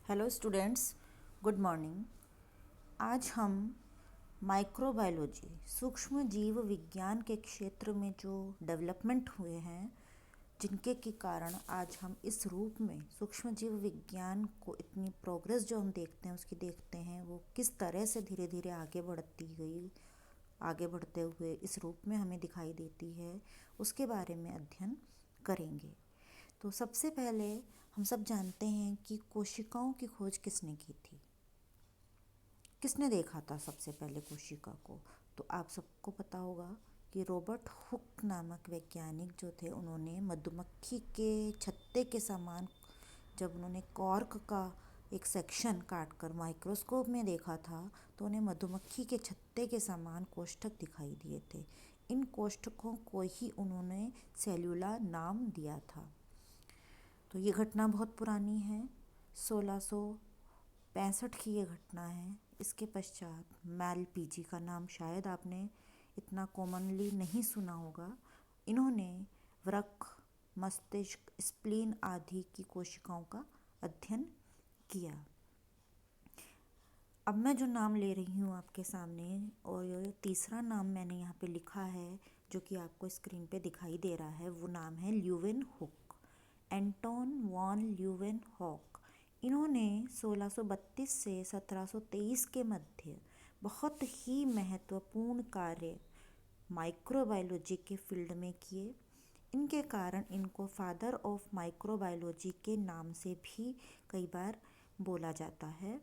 Hello students, good morning. आज हम microbiology सूक्ष्म जीव विज्ञान के क्षेत्र में जो डेवलपमेंट हुए हैं, जिनके के कारण आज हम इस रूप में सूक्ष्म जीव विज्ञान को इतनी प्रोग्रेस जो हम देखते हैं उसकी देखते हैं, वो किस तरह से धीरे धीरे आगे बढ़ती गई, आगे बढ़ते हुए इस रूप में हमें दिखाई देती है, उसके बारे में अध्ययन करेंगे। तो सबसे पहले हम सब जानते हैं कि कोशिकाओं की खोज किसने की थी। किसने देखा था सबसे पहले कोशिका को? तो आप सबको पता होगा कि रॉबर्ट हुक नामक वैज्ञानिक जो थे, उन्होंने मधुमक्खी के छत्ते के समान जब उन्होंने कॉर्क का एक सेक्शन काटकर माइक्रोस्कोप में देखा था, तो उन्हें मधुमक्खी के छत्ते के समान कोष्ठक दिखाई दिए थे। इन कोष्ठकों को ही उन्होंने सेल्यूला नाम दिया था। तो ये घटना बहुत पुरानी है, 1665 की ये घटना है। इसके पश्चात मैलपीजी का नाम शायद आपने इतना कॉमनली नहीं सुना होगा। इन्होंने वृक्क, मस्तिष्क, स्प्लीन आदि की कोशिकाओं का अध्ययन किया। अब मैं जो नाम ले रही हूँ आपके सामने, और तीसरा नाम मैंने यहाँ पे लिखा है जो कि आपको स्क्रीन पे दिखाई दे रहा है, वो नाम है ल्यूवेनहुक, एंटोन वॉन ल्यूवेनहॉक। इन्होंने 1632 से 1723 के मध्य बहुत ही महत्वपूर्ण कार्य माइक्रोबायोलॉजी के फील्ड में किए। इनके कारण इनको फादर ऑफ माइक्रोबायोलॉजी के नाम से भी कई बार बोला जाता है।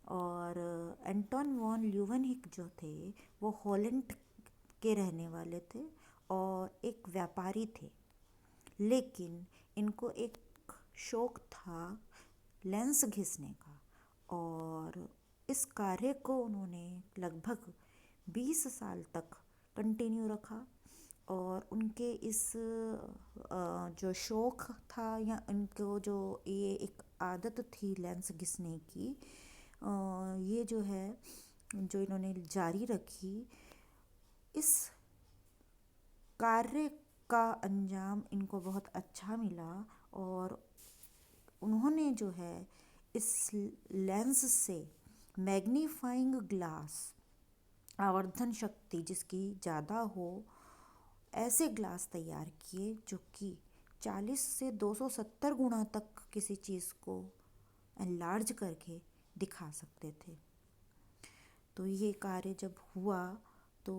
और एंटोन वॉन ल्यूवेनहिक जो थे, वो हॉलैंड के रहने वाले थे और एक व्यापारी थे। लेकिन इनको एक शौक था लेंस घिसने का, और इस कार्य को उन्होंने लगभग 20 साल तक कंटिन्यू रखा। और उनके इस जो शौक था, या इनको जो ये एक आदत थी लेंस घिसने की, ये जो है जो इन्होंने जारी रखी, इस कार्य का अंजाम इनको बहुत अच्छा मिला। और उन्होंने जो है इस लेंस से मैग्नीफाइंग ग्लास, आवर्धन शक्ति जिसकी ज़्यादा हो, ऐसे ग्लास तैयार किए जो कि 40 से 270 गुना तक किसी चीज़ को एनलार्ज करके दिखा सकते थे। तो ये कार्य जब हुआ तो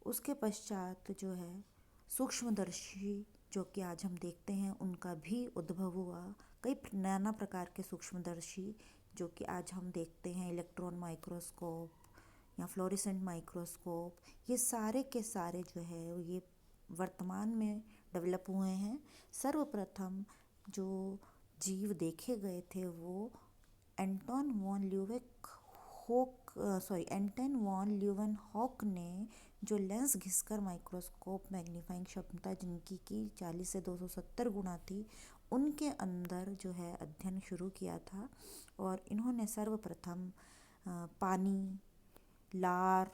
उसके पश्चात जो है सूक्ष्मदर्शी जो कि आज हम देखते हैं, उनका भी उद्भव हुआ। कई नाना प्रकार के सूक्ष्मदर्शी जो कि आज हम देखते हैं, इलेक्ट्रॉन माइक्रोस्कोप या फ्लोरेसेंट माइक्रोस्कोप, ये सारे के सारे जो है ये वर्तमान में डेवलप हुए हैं। सर्वप्रथम जो जीव देखे गए थे वो एंटोन वॉन ल्यूवेनहॉक ने, जो लेंस घिसकर माइक्रोस्कोप मैग्नीफाइंग क्षमता जिनकी की 40 से 270 गुना थी, उनके अंदर जो है अध्ययन शुरू किया था। और इन्होंने सर्वप्रथम पानी, लार,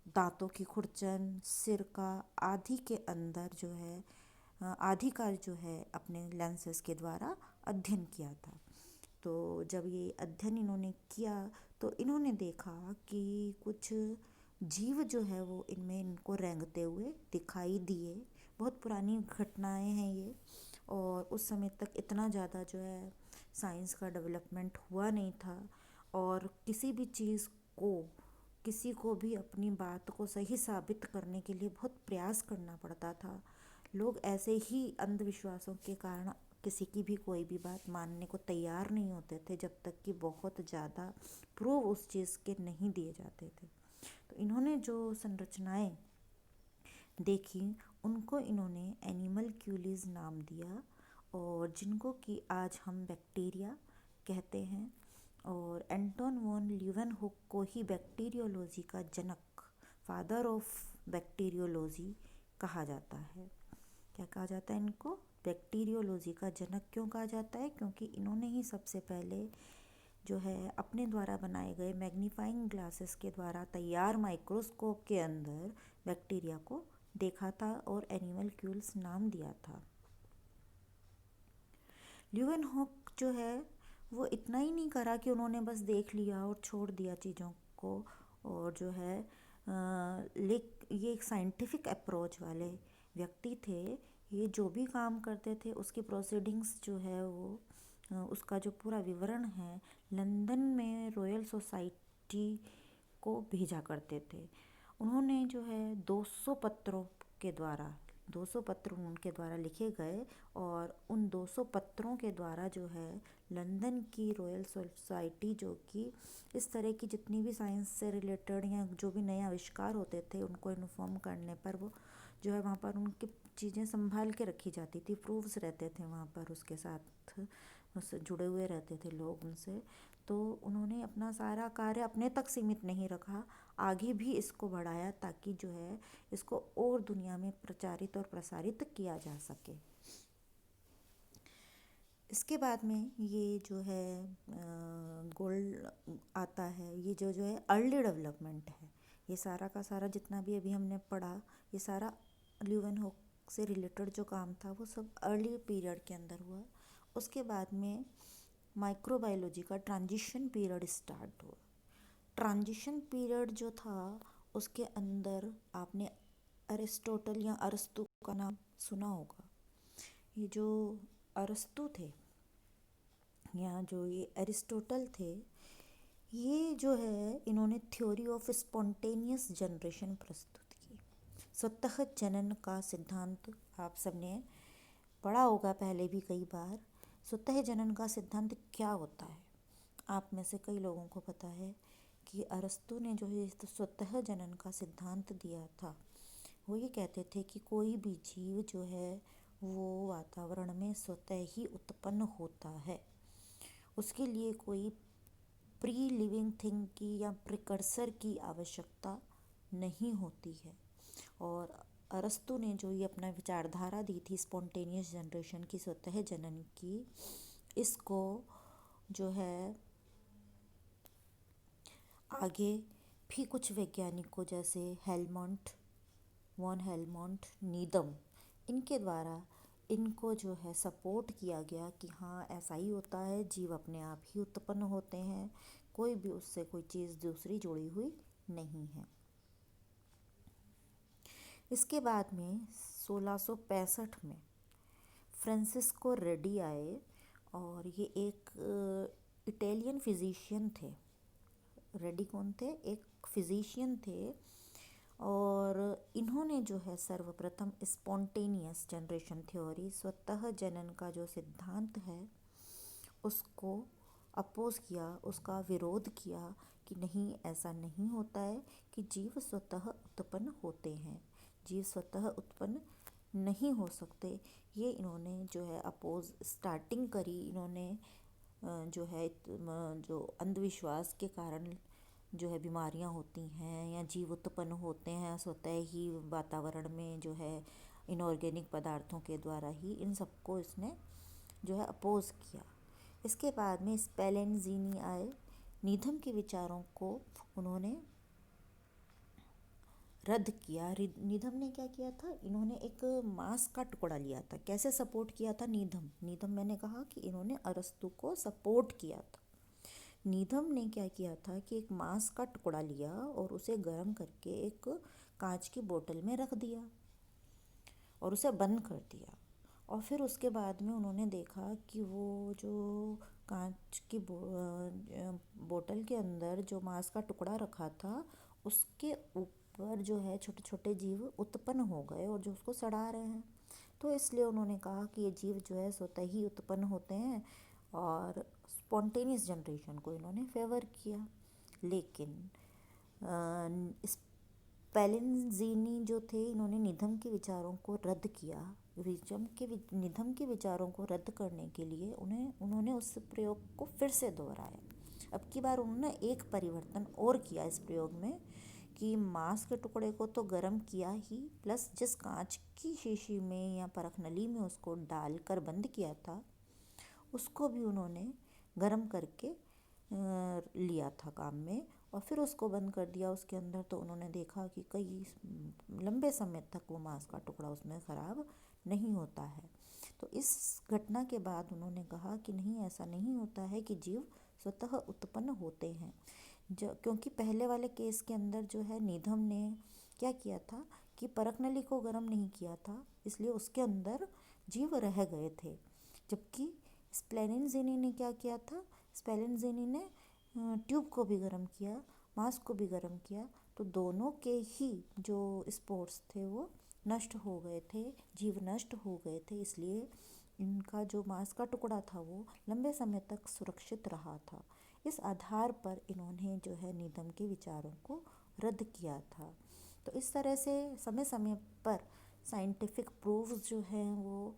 दांतों की खुरचन, सिरका आदि के अंदर जो है आदि का जो है अपने लेंसेज के द्वारा अध्ययन किया था। तो जब ये अध्ययन इन्होंने किया तो इन्होंने देखा कि कुछ जीव जो है वो इनमें इनको रेंगते हुए दिखाई दिए। बहुत पुरानी घटनाएं हैं ये, और उस समय तक इतना ज़्यादा जो है साइंस का डेवलपमेंट हुआ नहीं था, और किसी भी चीज़ को, किसी को भी अपनी बात को सही साबित करने के लिए बहुत प्रयास करना पड़ता था। लोग ऐसे ही अंधविश्वासों के कारण किसी की भी कोई भी बात मानने को तैयार नहीं होते थे, जब तक कि बहुत ज़्यादा प्रूव उस चीज़ के नहीं दिए जाते थे। तो इन्होंने जो संरचनाएं देखी, उनको इन्होंने एनिमलक्यूलीज नाम दिया, और जिनको कि आज हम बैक्टीरिया कहते हैं। और एंटोन वॉन ल्यूवेनहुक को ही बैक्टीरियोलॉजी का जनक, फादर ऑफ बैक्टीरियोलॉजी कहा जाता है। क्या कहा जाता है इनको? बैक्टीरियोलॉजी का जनक क्यों कहा जाता है? क्योंकि इन्होंने ही सबसे पहले जो है अपने द्वारा बनाए गए मैग्नीफाइंग ग्लासेस के द्वारा तैयार माइक्रोस्कोप के अंदर बैक्टीरिया को देखा था और एनिमलक्यूल्स नाम दिया था। ल्यूवेनहॉक जो है वो इतना ही नहीं करा कि उन्होंने बस देख लिया और छोड़ दिया चीज़ों को, और जो है ये एक साइंटिफिक अप्रोच वाले व्यक्ति थे। ये जो भी काम करते थे उसकी प्रोसीडिंग्स जो है वो उसका जो पूरा विवरण है लंदन में रॉयल सोसाइटी को भेजा करते थे। उन्होंने जो है 200 पत्रों के द्वारा 200 पत्र उनके द्वारा लिखे गए, और उन 200 पत्रों के द्वारा जो है लंदन की रॉयल सोसाइटी, जो कि इस तरह की जितनी भी साइंस से रिलेटेड या जो भी नए आविष्कार होते थे उनको इन्फॉर्म करने पर, वो जो है वहाँ पर उनकी चीज़ें संभाल के रखी जाती थी, प्रूफ्स रहते थे वहाँ पर, उसके साथ उससे जुड़े हुए रहते थे लोग उनसे। तो उन्होंने अपना सारा कार्य अपने तक सीमित नहीं रखा, आगे भी इसको बढ़ाया ताकि जो है इसको और दुनिया में प्रचारित और प्रसारित किया जा सके। इसके बाद में ये जो है गोल्ड आता है, ये जो है अर्ली डेवलपमेंट है। ये सारा का सारा जितना भी अभी हमने पढ़ा, ये सारा ल्यूवेनहॉक से रिलेटेड जो काम था वो सब अर्ली पीरियड के अंदर हुआ। उसके बाद में माइक्रोबायोलॉजी का ट्रांजिशन पीरियड स्टार्ट हुआ। ट्रांजिशन पीरियड जो था उसके अंदर आपने अरिस्टोटल या अरस्तु का नाम सुना होगा। ये जो अरस्तु थे या जो ये अरिस्टोटल थे, ये जो है इन्होंने थ्योरी ऑफ स्पॉन्टेनियस जनरेशन प्रस्तुत की। स्वतः जनन का सिद्धांत आप सबने पढ़ा होगा पहले भी कई बार। स्वतः जनन का सिद्धांत क्या होता है? आप में से कई लोगों को पता है कि अरस्तु ने जो है स्वतः जनन का सिद्धांत दिया था। वो ये कहते थे कि कोई भी जीव जो है वो वातावरण में स्वतः ही उत्पन्न होता है, उसके लिए कोई प्री लिविंग थिंग की या प्रिकर्सर की आवश्यकता नहीं होती है। और अरस्तु ने जो ये अपना विचारधारा दी थी स्पॉन्टेनियस जनरेशन की, स्वतः जनन की, इसको जो है आगे भी कुछ वैज्ञानिकों जैसे वॉन हेलमोंट, नीदम, इनके द्वारा इनको जो है सपोर्ट किया गया कि हाँ ऐसा ही होता है, जीव अपने आप ही उत्पन्न होते हैं, कोई भी उससे कोई चीज़ दूसरी जुड़ी हुई नहीं है। इसके बाद में 1665 में फ्रांसिस्को रेडी आए, और ये एक इटालियन फिजिशियन थे। रेडी कौन थे? एक फिजिशियन थे, और इन्होंने जो है सर्वप्रथम स्पॉन्टेनियस जनरेशन थ्योरी, स्वतः जनन का जो सिद्धांत है उसको अपोज किया, उसका विरोध किया कि नहीं, ऐसा नहीं होता है कि जीव स्वतः उत्पन्न होते हैं, जीव स्वतः उत्पन्न नहीं हो सकते। ये इन्होंने जो है अपोज स्टार्टिंग करी। इन्होंने जो है जो अंधविश्वास के कारण जो है बीमारियां होती हैं या जीव उत्पन्न होते हैं स्वतः ही वातावरण में, जो है इनऑर्गेनिक पदार्थों के द्वारा ही, इन सबको इसने जो है अपोज किया। इसके बाद में स्पेलेंजीनी आए। नीधम के विचारों को उन्होंने रद्द किया। नीधम ने क्या किया था? इन्होंने एक मांस का टुकड़ा लिया था। कैसे सपोर्ट किया था नीधम मैंने कहा कि इन्होंने अरस्तु को सपोर्ट किया था। नीधम ने क्या किया था कि एक मांस का टुकड़ा लिया और उसे गर्म करके एक कांच की बोतल में रख दिया और उसे बंद कर दिया। और फिर उसके बाद में उन्होंने देखा कि वो जो कांच की बोतल के अंदर जो मांस का टुकड़ा रखा था उसके ऊपर जो है छोटे छोटे जीव उत्पन्न हो गए और जो उसको सड़ा रहे हैं। तो इसलिए उन्होंने कहा कि ये जीव जो है स्वतः ही उत्पन्न होते हैं, और स्पॉन्टेनियस जनरेशन को इन्होंने फेवर किया। लेकिन स्पेलेंजीनी जो थे, इन्होंने निधम के विचारों को रद्द किया। निधम के विचारों को रद्द करने के लिए उन्होंने उस प्रयोग को फिर से दोहराया। अब की बार उन्होंने एक परिवर्तन और किया इस प्रयोग में कि मांस के टुकड़े को तो गर्म किया ही, प्लस जिस कांच की शीशी में या परखनली में उसको डालकर बंद किया था उसको भी उन्होंने गर्म करके लिया था काम में, और फिर उसको बंद कर दिया उसके अंदर। तो उन्होंने देखा कि कई लंबे समय तक वो मांस का टुकड़ा उसमें ख़राब नहीं होता है। तो इस घटना के बाद उन्होंने कहा कि नहीं, ऐसा नहीं होता है कि जीव स्वतः उत्पन्न होते हैं। क्योंकि पहले वाले केस के अंदर जो है नीधम ने क्या किया था कि परख नली को गर्म नहीं किया था, इसलिए उसके अंदर जीव रह गए थे। जबकि स्प्लेनिनज़िनी ने क्या किया था, स्प्लेनिनज़िनी ने ट्यूब को भी गर्म किया, मांस को भी गर्म किया, तो दोनों के ही जो स्पोर्स थे वो नष्ट हो गए थे, जीव नष्ट हो गए थे। इसलिए इनका जो मांस का टुकड़ा था वो लंबे समय तक सुरक्षित रहा था। इस आधार पर इन्होंने जो है नीदम के विचारों को रद्द किया था। तो इस तरह से समय समय पर साइंटिफिक प्रूफ्स जो हैं वो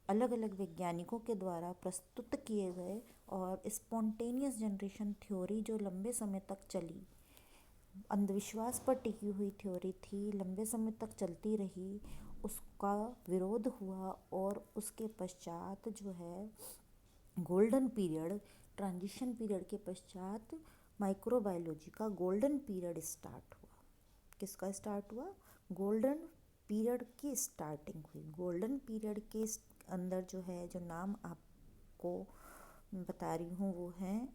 अलग अलग वैज्ञानिकों के द्वारा प्रस्तुत किए गए, और स्पॉन्टेनियस जनरेशन थ्योरी जो लंबे समय तक चली, अंधविश्वास पर टिकी हुई थ्योरी थी, लंबे समय तक चलती रही, उसका विरोध हुआ। और उसके पश्चात जो है गोल्डन पीरियड, ट्रांजिशन पीरियड के पश्चात माइक्रोबायोलॉजी का गोल्डन पीरियड स्टार्ट हुआ। किसका स्टार्ट हुआ? गोल्डन पीरियड की स्टार्टिंग हुई। गोल्डन पीरियड के अंदर जो है, जो नाम आपको बता रही हूँ वो हैं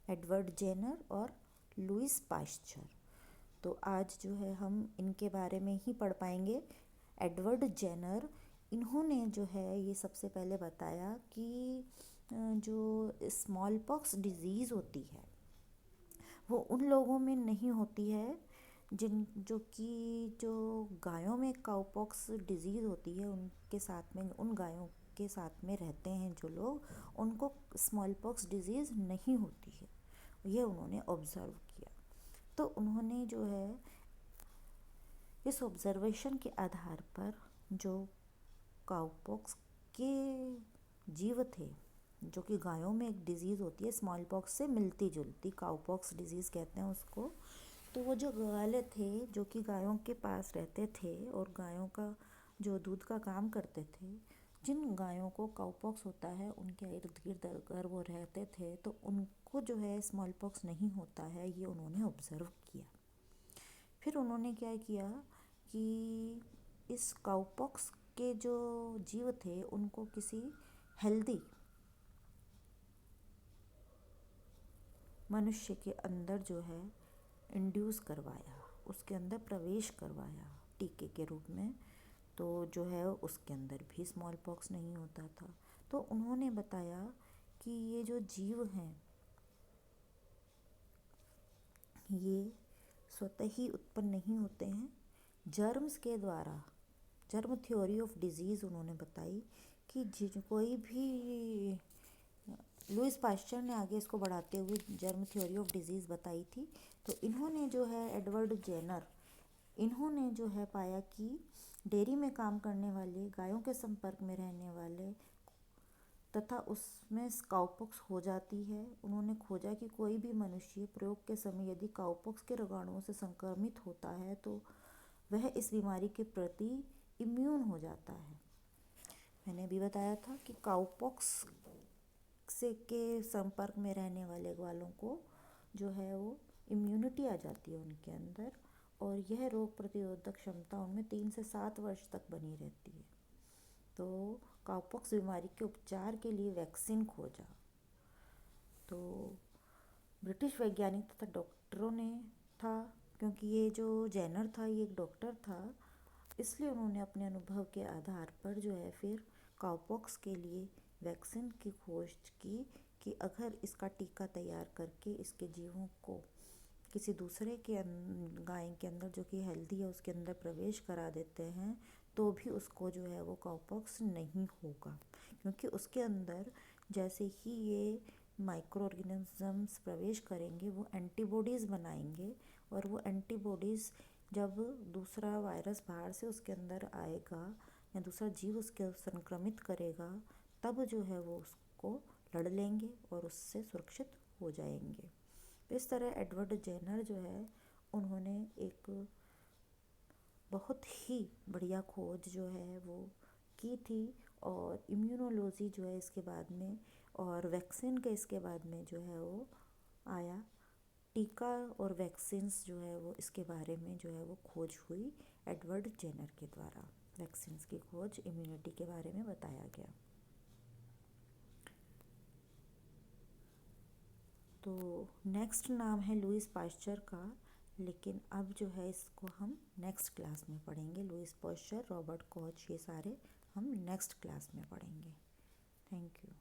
एडवर्ड जेनर और लुईस पाश्चर। तो आज जो है हम इनके बारे में ही पढ़ पाएंगे। एडवर्ड जेनर, इन्होंने जो है ये सबसे पहले बताया कि जो स्मॉल पॉक्स डिजीज़ होती है वो उन लोगों में नहीं होती है जो गायों में काउपॉक्स डिजीज़ होती है, उनके साथ में, उन गायों के साथ में रहते हैं जो लोग, उनको स्मॉल पॉक्स डिजीज़ नहीं होती है। ये उन्होंने ऑब्ज़र्व किया। तो उन्होंने जो है इस ऑब्ज़र्वेशन के आधार पर जो काउपॉक्स के जीव थे, जो कि गायों में एक डिज़ीज़ होती है स्मॉल पॉक्स से मिलती जुलती, काउपॉक्स डिज़ीज़ कहते हैं उसको। तो वो जो ग्वाले थे जो कि गायों के पास रहते थे और गायों का जो दूध का काम करते थे, जिन गायों को काउपॉक्स होता है उनके इर्द गिर्द अगर वो रहते थे तो उनको जो है स्मॉल पॉक्स नहीं होता है, ये उन्होंने ऑब्ज़र्व किया। फिर उन्होंने क्या किया कि इस काउपॉक्स के जो जीव थे उनको किसी हेल्दी मनुष्य के अंदर जो है इंड्यूस करवाया, उसके अंदर प्रवेश करवाया टीके के रूप में। तो जो है उसके अंदर भी स्मॉल पॉक्स नहीं होता था। तो उन्होंने बताया कि ये जो जीव हैं ये स्वतः ही उत्पन्न नहीं होते हैं, जर्म्स के द्वारा। जर्म थ्योरी ऑफ डिजीज़ उन्होंने बताई कि कोई भी, लुईस पाश्चर ने आगे इसको बढ़ाते हुए जर्म थ्योरी ऑफ डिजीज़ बताई थी। तो इन्होंने जो है एडवर्ड जेनर, इन्होंने जो है पाया कि डेयरी में काम करने वाले, गायों के संपर्क में रहने वाले तथा उसमें काउपॉक्स हो जाती है। उन्होंने खोजा कि कोई भी मनुष्य प्रयोग के समय यदि काउपॉक्स के रोगाणुओं से संक्रमित होता है तो वह इस बीमारी के प्रति इम्यून हो जाता है। मैंने अभी बताया था कि काउपॉक्स से के संपर्क में रहने वाले ग्वालों को जो है वो इम्यूनिटी आ जाती है उनके अंदर, और यह रोग प्रतिरोधक क्षमता उनमें 3 से 7 वर्ष तक बनी रहती है। तो काउपॉक्स बीमारी के उपचार के लिए वैक्सीन खोजा। तो ब्रिटिश वैज्ञानिक तथा डॉक्टरों ने था, क्योंकि ये जो जेनर था ये एक डॉक्टर था, इसलिए उन्होंने अपने अनुभव के आधार पर जो है फिर काउपॉक्स के लिए वैक्सीन की खोज की कि अगर इसका टीका तैयार करके इसके जीवों को किसी दूसरे के गाय के अंदर जो कि हेल्दी है उसके अंदर प्रवेश करा देते हैं तो भी उसको जो है वो काउपॉक्स नहीं होगा, क्योंकि उसके अंदर जैसे ही ये माइक्रो ऑर्गेनिजम्स प्रवेश करेंगे वो एंटीबॉडीज़ बनाएंगे, और वो एंटीबॉडीज़ जब दूसरा वायरस बाहर से उसके अंदर आएगा या दूसरा जीव उसके संक्रमित करेगा तब जो है वो उसको लड़ लेंगे और उससे सुरक्षित हो जाएंगे। इस तरह एडवर्ड जेनर जो है उन्होंने एक बहुत ही बढ़िया खोज जो है वो की थी, और इम्यूनोलॉजी जो है इसके बाद में, और वैक्सीन के इसके बाद में जो है वो आया। टीका और वैक्सीन्स जो है वो इसके बारे में जो है वो खोज हुई एडवर्ड जेनर के द्वारा। वैक्सीन की खोज, इम्यूनिटी के बारे में बताया गया। तो नेक्स्ट नाम है लुईस पाश्चर का, लेकिन अब जो है इसको हम नेक्स्ट क्लास में पढ़ेंगे। लुईस पाश्चर, रॉबर्ट कोच, ये सारे हम नेक्स्ट क्लास में पढ़ेंगे। Thank you.